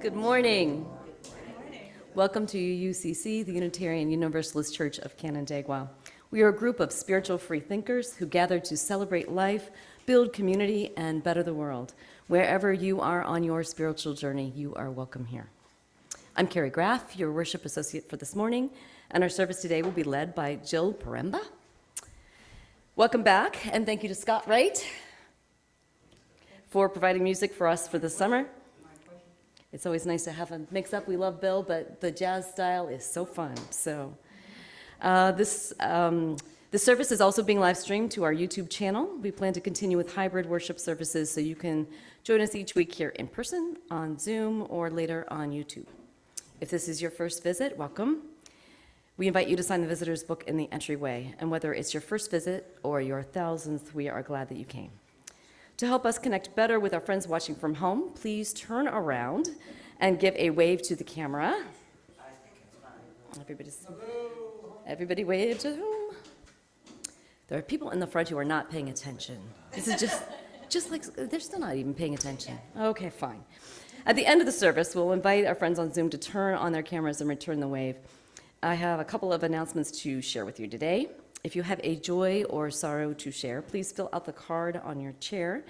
Good morning. Welcome to UUCC, the Unitarian Universalist Church of Canandaigua. We are a group of spiritual free thinkers who gather to celebrate life, build community, and better the world. Wherever you are on your spiritual journey, you are welcome here. I'm Carrie Graff, your worship associate for this morning, and our service today will be led by Jill Paremba. Welcome back, and thank you to Scott Wright for providing music for us for the summer. It's always nice to have a mix-up. We love Bill, but the jazz style is so fun. So this service is also being live streamed to our YouTube channel. We plan to continue with hybrid worship services, so you can join us each week here in person, on Zoom, or later on YouTube. If this is your first visit, welcome. We invite you to sign the visitor's book in the entryway, and whether it's your first visit or your 1,000th, we are glad that you came. To help us connect better with our friends watching from home, please turn around and give a wave to the camera. Everybody wave to whom? There are people in the front who are not paying attention. This is just like, they're still not even paying attention. Okay, fine. At the end of the service, we'll invite our friends on Zoom to turn on their cameras and return the wave. I have a couple of announcements to share with you today. If you have a joy or sorrow to share, please fill out the card on your chair,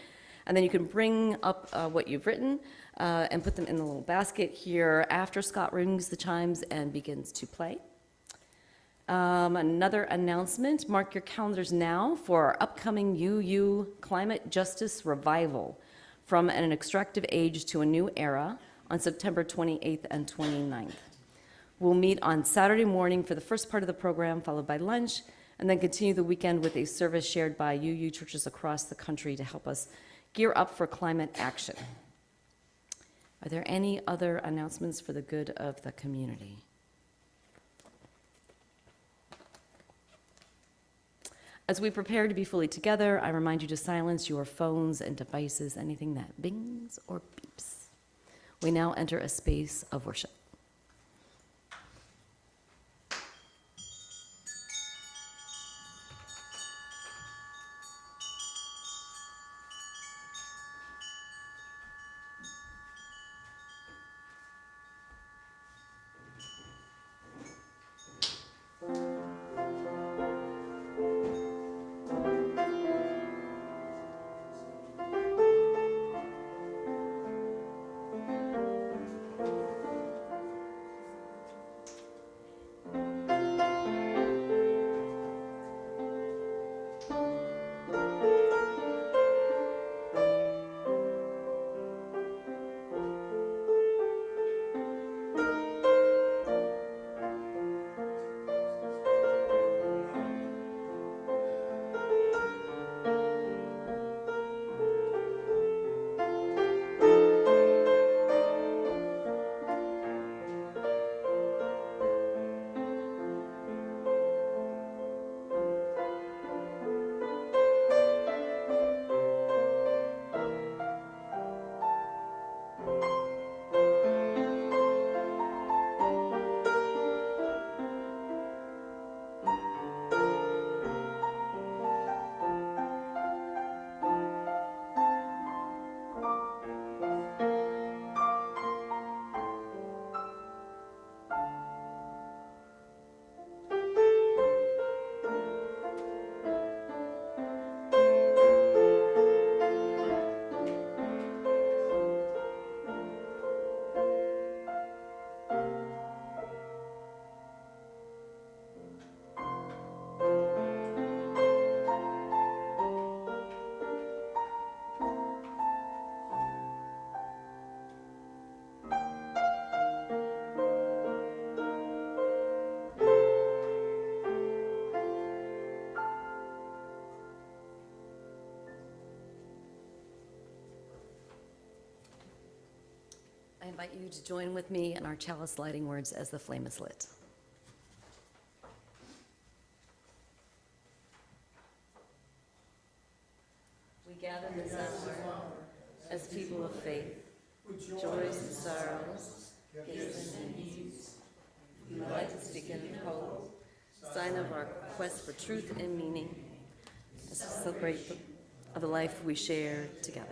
and then you can bring up what you've written and put them in the little basket here after Scott rings the chimes and begins to play. Another announcement, mark your calendars now for our upcoming UU Climate Justice Revival, From an Extractive Age to a New Era, on September 28th and 29th. We'll meet on Saturday morning for the first part of the program, followed by lunch, and then continue the weekend with a service shared by UU churches across the country to help us gear up for climate action. Are there any other announcements for the good of the community? As we prepare to be fully together, I remind you to silence your phones and devices, anything that bings or beeps. We now enter a space of worship. I invite you to join with me in our chalice lighting words as the flame is lit. We gather this hour as people of faith, joys and sorrows, gifts and needs. We would like to speak in hope, sign of our quest for truth and meaning, as we celebrate the life we share together.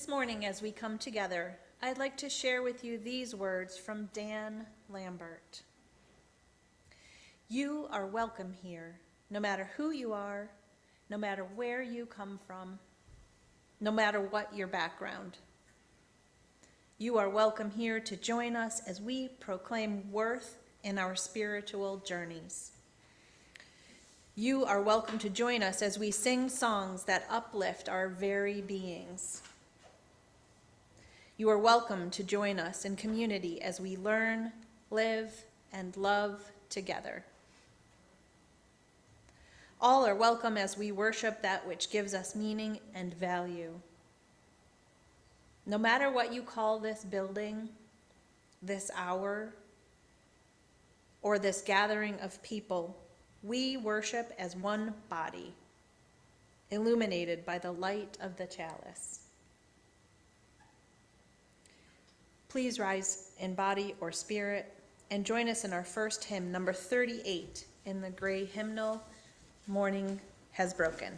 This morning, as we come together, I'd like to share with you these words from Dan Lambert. You are welcome here, no matter who you are, no matter where you come from, no matter what your background. You are welcome here to join us as we proclaim worth in our spiritual journeys. You are welcome to join us as we sing songs that uplift our very beings. You are welcome to join us in community as we learn, live, and love together. All are welcome as we worship that which gives us meaning and value. No matter what you call this building, this hour, or this gathering of people, we worship as one body, illuminated by the light of the chalice. Please rise in body or spirit and join us in our first hymn, number 38, in the gray hymnal, Morning Has Broken.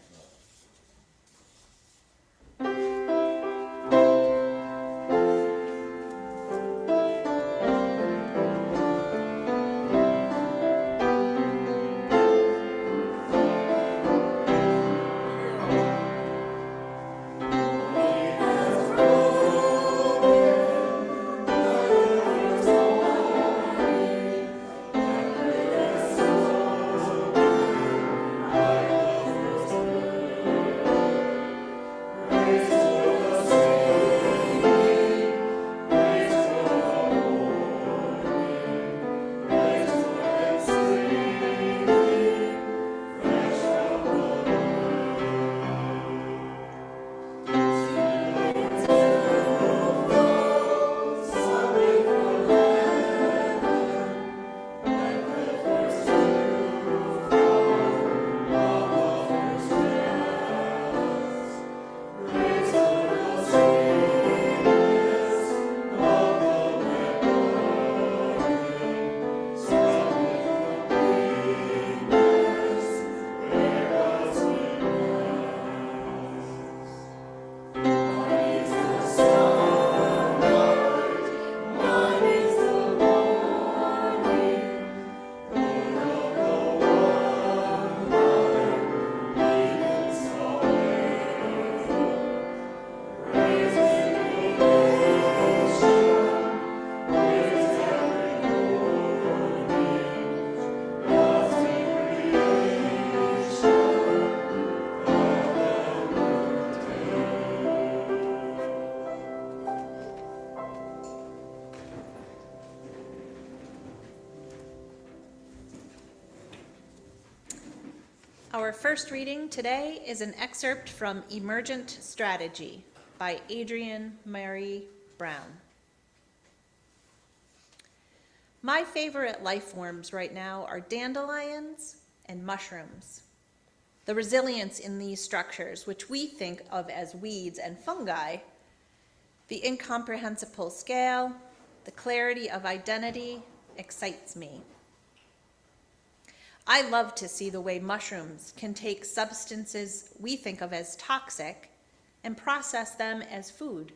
Our first reading today is an excerpt from Emergent Strategy by Adrienne Maree Brown. My favorite life forms right now are dandelions and mushrooms. The resilience in these structures, which we think of as weeds and fungi, the incomprehensible scale, the clarity of identity excites me. I love to see the way mushrooms can take substances we think of as toxic and process them as food,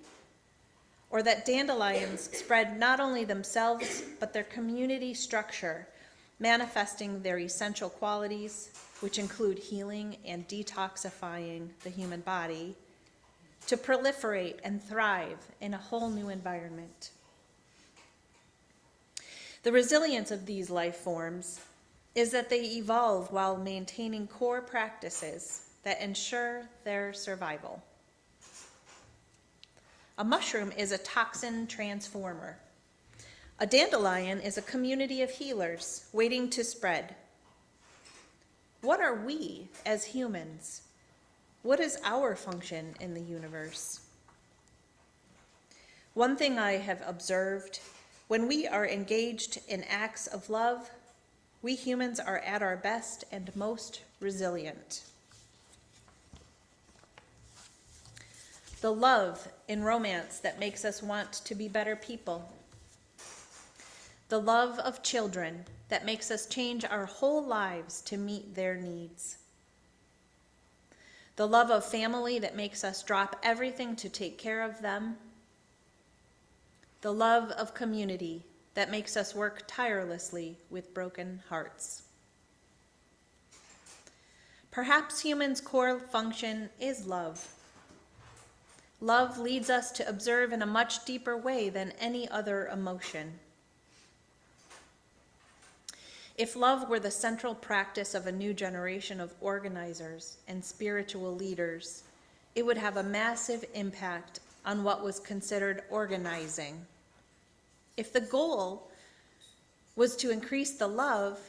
or that dandelions spread not only themselves, but their community structure, manifesting their essential qualities, which include healing and detoxifying the human body, to proliferate and thrive in a whole new environment. The resilience of these life forms is that they evolve while maintaining core practices that ensure their survival. A mushroom is a toxin transformer. A dandelion is a community of healers waiting to spread. What are we as humans? What is our function in the universe? One thing I have observed, when we are engaged in acts of love, we humans are at our best and most resilient. The love in romance that makes us want to be better people. The love of children that makes us change our whole lives to meet their needs. the love of family that makes us drop everything to take care of them, the love of community that makes us work tirelessly with broken hearts. Perhaps humans' core function is love. Love leads us to observe in a much deeper way than any other emotion. If love were the central practice of a new generation of organizers and spiritual leaders, it would have a massive impact on what was considered organizing. If the goal was to increase the love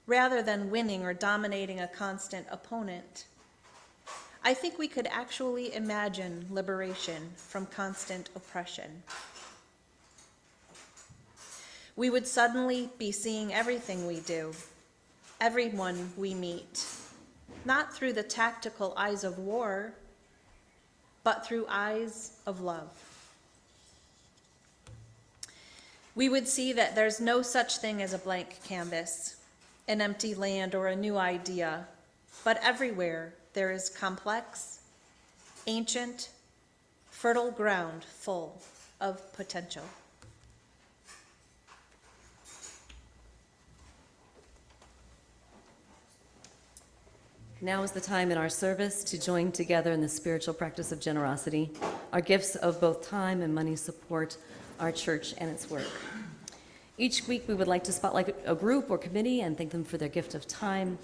rather than winning or dominating a constant opponent, I think we could actually imagine liberation from constant oppression. We would suddenly be seeing everything we do, everyone we meet, not through the tactical eyes of war, but through eyes of love. We would see that there's no such thing as a blank canvas, an empty land, or a new idea, but everywhere there is complex, ancient, fertile ground full of potential. Now is the time in our service to join together in the spiritual practice of generosity. Our gifts of both time and money support our church and its work. Each week we would like to spotlight a group or committee and thank them for their gift of time.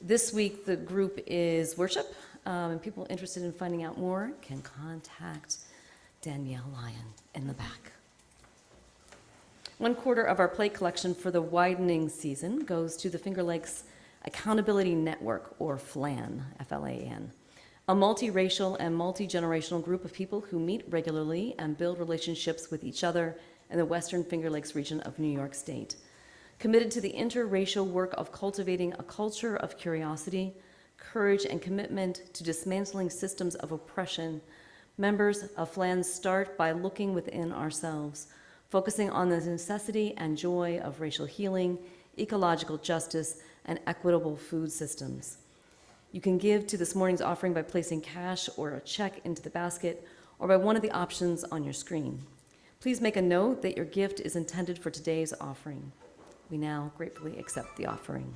This week the group is Worship, and people interested in finding out more can contact Danielle Lyon in the back. 1/4 of our plate collection for the widening season goes to the Finger Lakes Accountability Network, or FLAN, F-L-A-N, a multiracial and multi-generational group of people who meet regularly and build relationships with each other in the Western Finger Lakes region of New York State. Committed to the interracial work of cultivating a culture of curiosity, courage, and commitment to dismantling systems of oppression, members of FLAN start by looking within ourselves, focusing on the necessity and joy of racial healing, ecological justice, and equitable food systems. You can give to this morning's offering by placing cash or a check into the basket or by one of the options on your screen. Please make a note that your gift is intended for today's offering. We now gratefully accept the offering.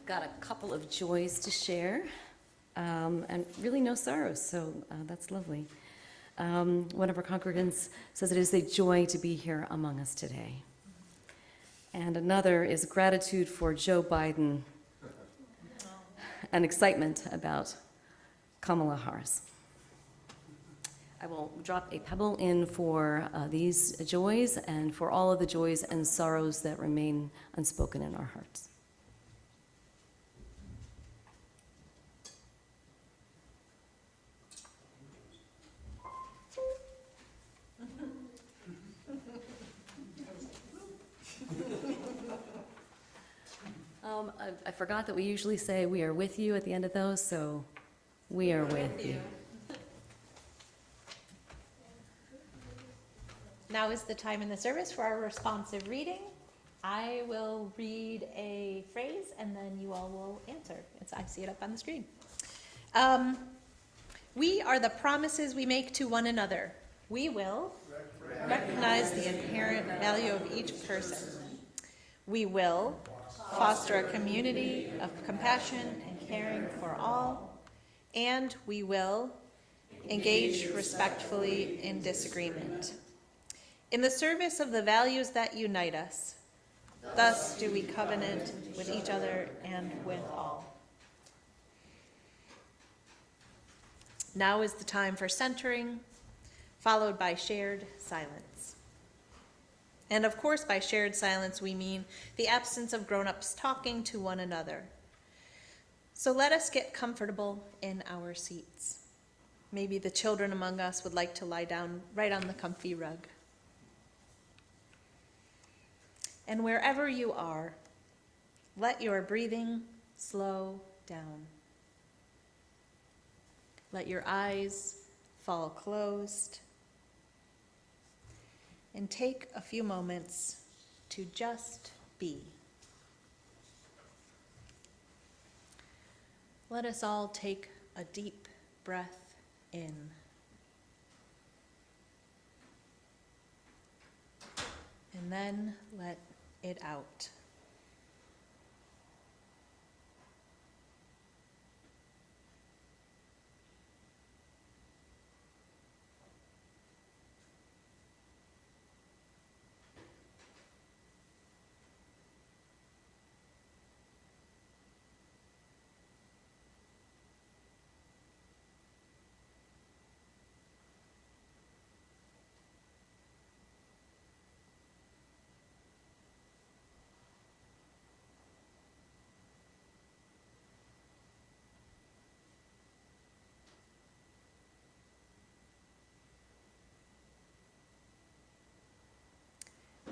Got a couple of joys to share, and really no sorrows, so that's lovely. One of our congregants says it is a joy to be here among us today. And another is gratitude for Joe Biden and excitement about Kamala Harris. I will drop a pebble in for these joys and for all of the joys and sorrows that remain unspoken in our hearts. I forgot that we usually say we are with you at the end of those, so we are with you. Now is the time in the service for our responsive reading. I will read a phrase and then you all will answer. I see it up on the screen. We are the promises we make to one another. We will recognize the inherent value of each person. We will foster a community of compassion and caring for all. And we will engage respectfully in disagreement. In the service of the values that unite us, thus do we covenant with each other and with all. Now is the time for centering, followed by shared silence. And of course, by shared silence, we mean the absence of grown-ups talking to one another. So let us get comfortable in our seats. Maybe the children among us would like to lie down right on the comfy rug. And wherever you are, let your breathing slow down. Let your eyes fall closed. And take a few moments to just be. Let us all take a deep breath in. And then let it out.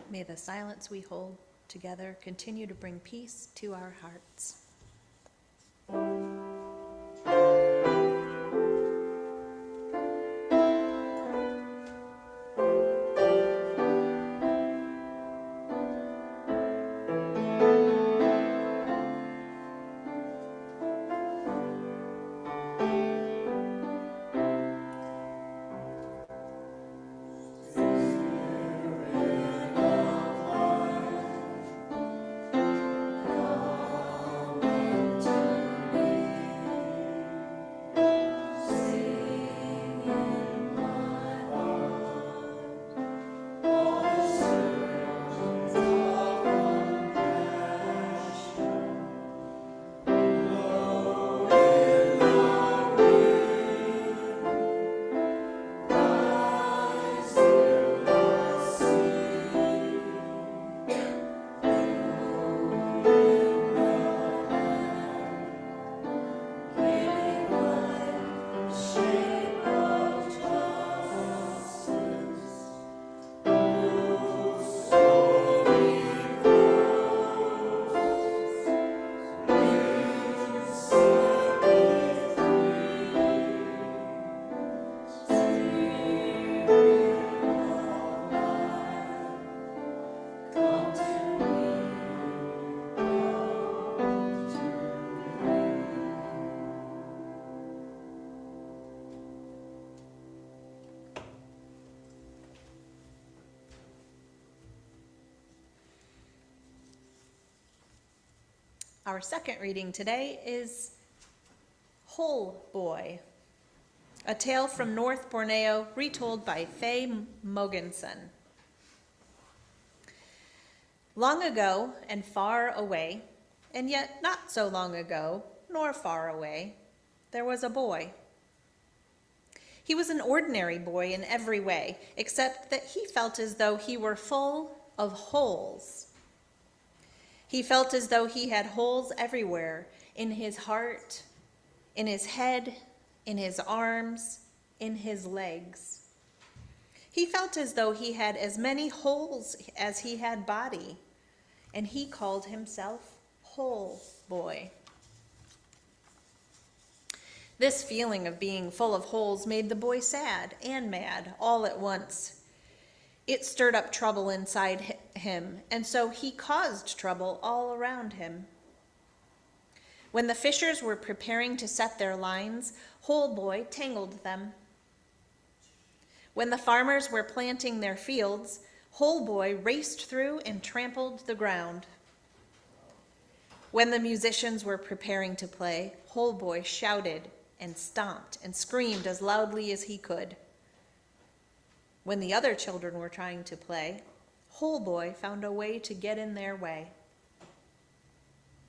May the silence we hold together continue to bring peace to our hearts. Our second reading today is Whole Boy, a tale from North Borneo retold by Faye Mogensen. Long ago and far away, and yet not so long ago nor far away, there was a boy. He was an ordinary boy in every way, except that he felt as though he were full of holes. He felt as though he had holes everywhere, in his heart, in his head, in his arms, in his legs. He felt as though he had as many holes as he had body, and he called himself Whole Boy. This feeling of being full of holes made the boy sad and mad all at once. It stirred up trouble inside him, and so he caused trouble all around him. When the fishers were preparing to set their lines, Whole Boy tangled them. When the farmers were planting their fields, Whole Boy raced through and trampled the ground. When the musicians were preparing to play, Whole Boy shouted and stomped and screamed as loudly as he could. When the other children were trying to play, Whole Boy found a way to get in their way.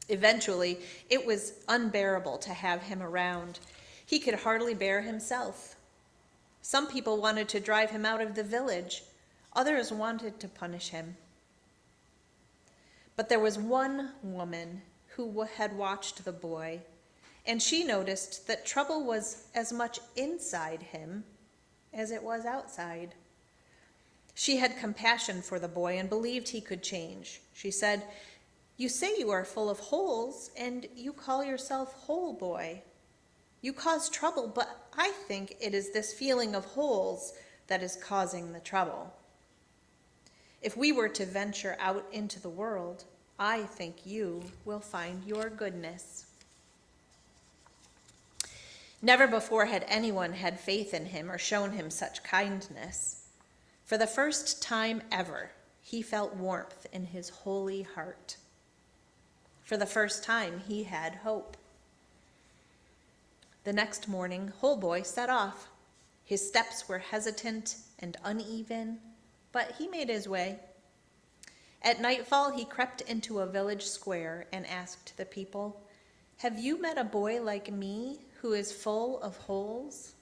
Eventually, it was unbearable to have him around. He could hardly bear himself. Some people wanted to drive him out of the village. Others wanted to punish him. But there was one woman who had watched the boy, and she noticed that trouble was as much inside him as it was outside. She had compassion for the boy and believed he could change. She said, "You say you are full of holes, and you call yourself Hole Boy. You cause trouble, but I think it is this feeling of holes that is causing the trouble. If we were to venture out into the world, I think you will find your goodness." Never before had anyone had faith in him or shown him such kindness. For the first time ever, he felt warmth in his holy heart. For the first time, he had hope. The next morning, Hole Boy set off. His steps were hesitant and uneven, but he made his way. At nightfall, he crept into a village square and asked the people, "Have you met a boy like me who is full of holes?"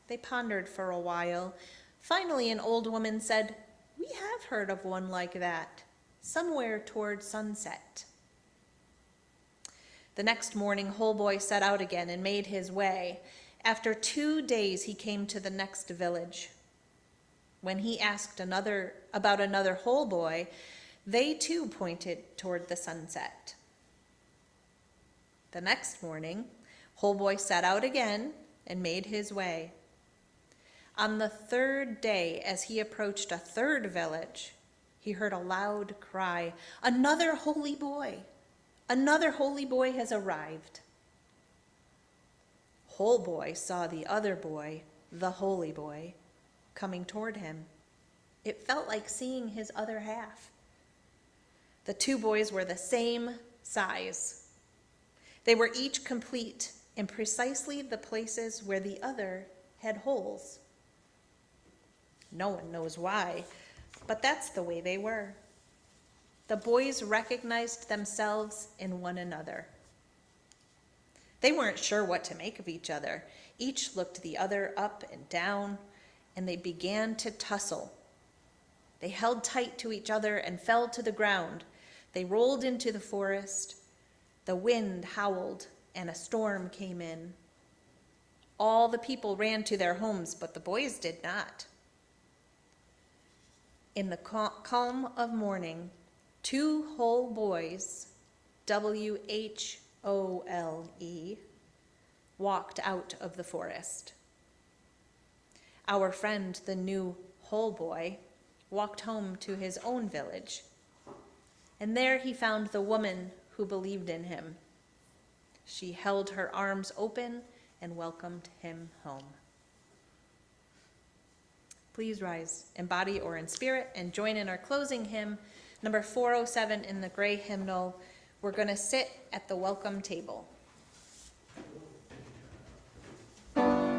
They pondered for a while. Finally, an old woman said, "We have heard of one like that, somewhere toward sunset." The next morning, Hole Boy set out again and made his way. After 2 days, he came to the next village. When he asked about another Hole Boy, they too pointed toward the sunset. The next morning, Hole Boy set out again and made his way. On the 3rd day, as he approached a 3rd village, he heard a loud cry, "Another holy boy! Another holy boy has arrived." Hole Boy saw the other boy, the holy boy, coming toward him. It felt like seeing his other half. The 2 boys were the same size. They were each complete in precisely the places where the other had holes. No one knows why, but that's the way they were. The boys recognized themselves in one another. They weren't sure what to make of each other. Each looked the other up and down, and they began to tussle. They held tight to each other and fell to the ground. They rolled into the forest. The wind howled, and a storm came in. All the people ran to their homes, but the boys did not. In the calm of morning, 2 Hole Boys, WHOLE, walked out of the forest. Our friend, the new Hole Boy, walked home to his own village, and there he found the woman who believed in him. She held her arms open and welcomed him home. Please rise in body or in spirit and join in our closing hymn, number 407 in the gray hymnal. We're going to sit at the welcome table. Welcome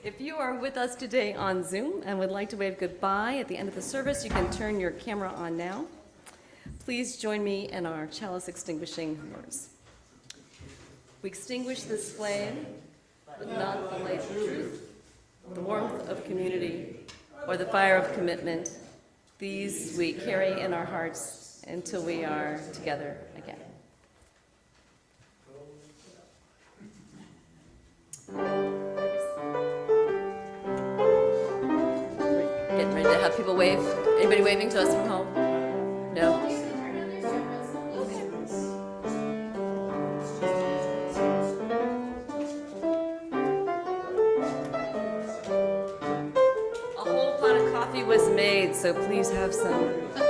If you are with us today on Zoom and would like to wave goodbye at the end of the service, you can turn your camera on now. Please join me in our chalice extinguishing words. We extinguish this flame, but not the light of truth, the warmth of community, or the fire of commitment. These we carry in our hearts until we are together again. Getting ready to have people wave. Anybody waving to us from home? No? A whole pot of coffee was made, so please have some.